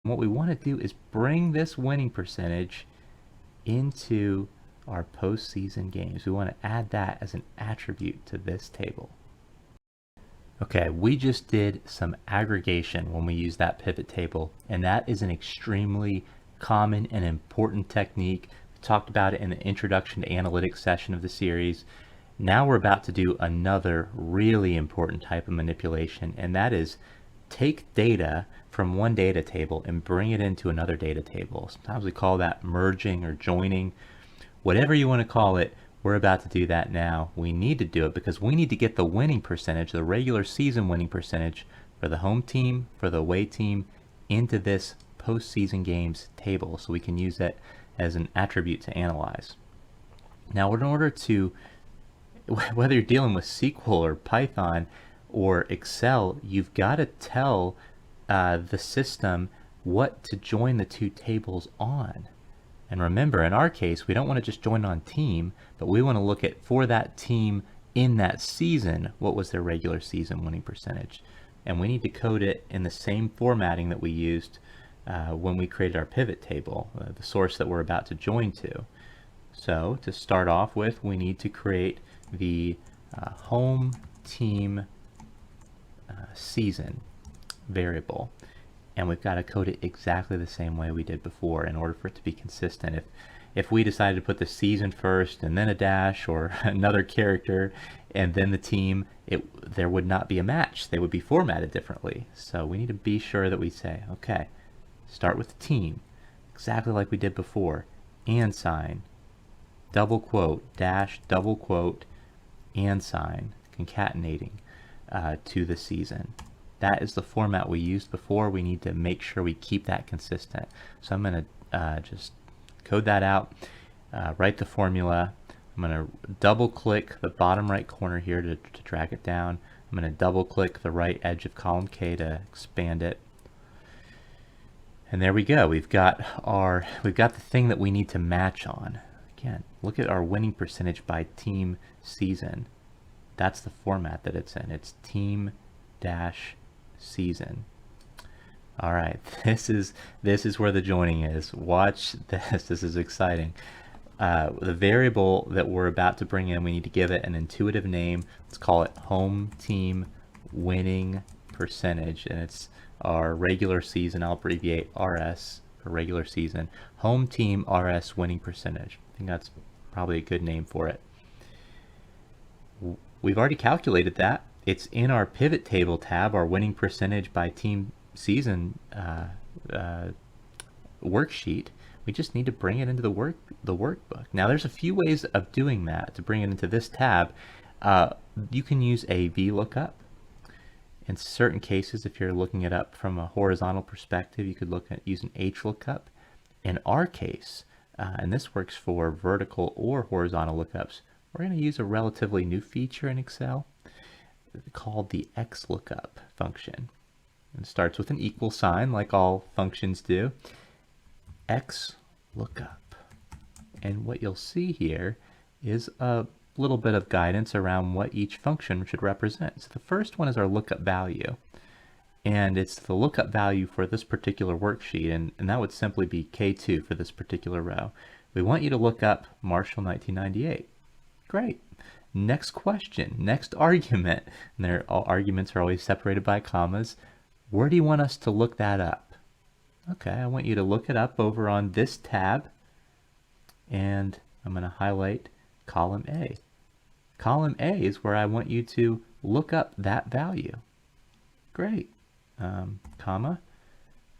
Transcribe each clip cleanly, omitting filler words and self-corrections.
What we want to do is bring this winning percentage into our postseason games. We want to add that as an attribute to this table. Okay, we just did some aggregation when we use that pivot table, and that is an extremely common and important technique. We talked about it in the introduction to analytics session of the series. Now we're about to do another really important type of manipulation, and that is take data from one data table and bring it into another data table. Sometimes we call that merging or joining. Whatever you want to call it, we're about to do that now. We need to do it because we need to get the winning percentage, the regular season winning percentage for the home team, for the away team, into this postseason games table so we can use that as an attribute to analyze. Now, in order to, whether you're dealing with SQL or Python or Excel, you've got to tell the system what to join the two tables on. And remember, in our case, we don't want to just join on team, but we want to look at, for that team in that season, what was their regular season winning percentage. And we need to code it in the same formatting that we used when we created our pivot table, the source that we're about to join to. So to start off with, we need to create the home team season variable. And we've got to code it exactly the same way we did before in order for it to be consistent. If we decided to put the season first and then a dash or another character and then the team, there would not be a match. They would be formatted differently. So we need to be sure that we say, okay, start with the team, exactly like we did before, and sign, double quote, dash, double quote, and sign, concatenating to the season. That is the format we used before. We need to make sure we keep that consistent. So I'm going to just code that out, write the formula. I'm going to double click the bottom right corner here to drag it down. I'm going to double click the right edge of column K to expand it. And there we go. We've got the thing that we need to match on. Again, look at our winning percentage by team season. That's the format that it's in. It's team dash season. All right, this is where the joining is. Watch this. This is exciting. The variable that we're about to bring in, we need to give it an intuitive name. Let's call it home team winning percentage, and it's our regular season. I'll abbreviate RS for regular season. Home team RS winning percentage. I think that's probably a good name for it. We've already calculated that. It's in our pivot table tab, our winning percentage by team season worksheet. We just need to bring it into the workbook. Now there's a few ways of doing that to bring it into this tab. You can use a VLOOKUP. In certain cases, if you're looking it up from a horizontal perspective, you could look at using HLOOKUP. In our case, and this works for vertical or horizontal lookups, we're going to use a relatively new feature in Excel called the xLookup function. It starts with an equal sign like all functions do. xLookup. And what you'll see here is a little bit of guidance around what each function should represent. So the first one is our lookup value. And it's the lookup value for this particular worksheet, and that would simply be K2 for this particular row. We want you to look up Marshall 1998. Great. Next question, next argument, and all arguments are always separated by commas. Where do you want us to look that up? Okay, I want you to look it up over on this tab, and I'm going to highlight column A. Column A is where I want you to look up that value. Great. Comma.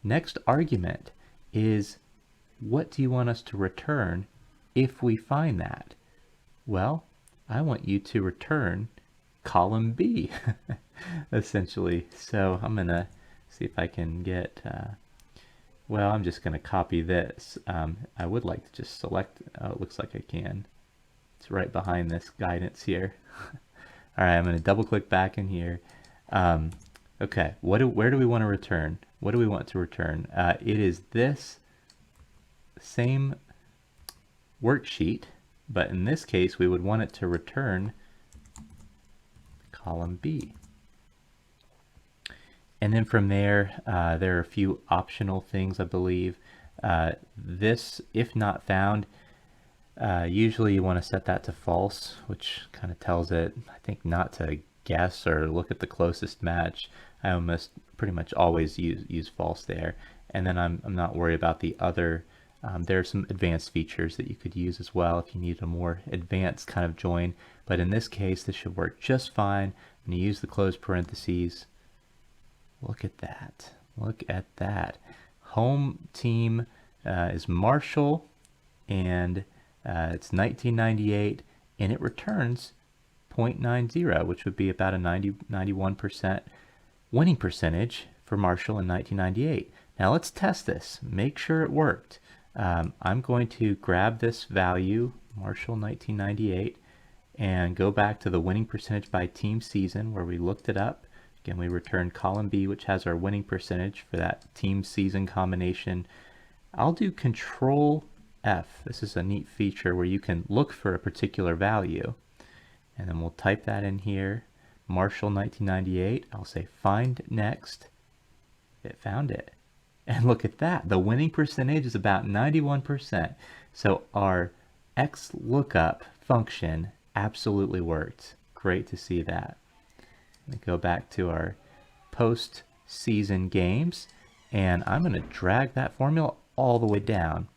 Next argument is, what do you want us to return if we find that? Well, I want you to return column B, essentially. So I'm going to see if I can get, well, I'm just going to copy this. I would like to just select, it looks like I can. It's right behind this guidance here. All right, I'm going to double click back in here. Okay, where do we want to return? What do we want to return? It is this same worksheet, but in this case we would want it to return column B. And then from there, there are a few optional things, I believe. This, if not found, usually you want to set that to false, which kind of tells it, I think, not to guess or look at the closest match. I almost pretty much always use false there. And then I'm not worried about the other. There are some advanced features that you could use as well if you need a more advanced kind of join. But in this case, this should work just fine. I'm going to use the closed parentheses. Look at that. Look at that. Home team is Marshall, and it's 1998, and it returns 0.90, which would be about a 91% winning percentage for Marshall in 1998. Now let's test this. Make sure it worked. I'm going to grab this value, Marshall 1998, and go back to the winning percentage by team season where we looked it up. Again, we return column B, which has our winning percentage for that team season combination. I'll do Control F. This is a neat feature where you can look for a particular value. And then we'll type that in here, Marshall 1998. I'll say find next. It found it. And look at that. The winning percentage is about 91%. So our xLookup function absolutely worked. Great to see that. Let me go back to our post-season games, and I'm going to drag that formula all the way down.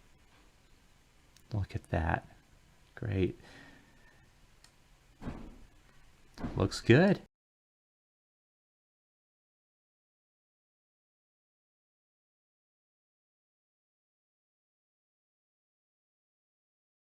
Look at that. Great. Looks good.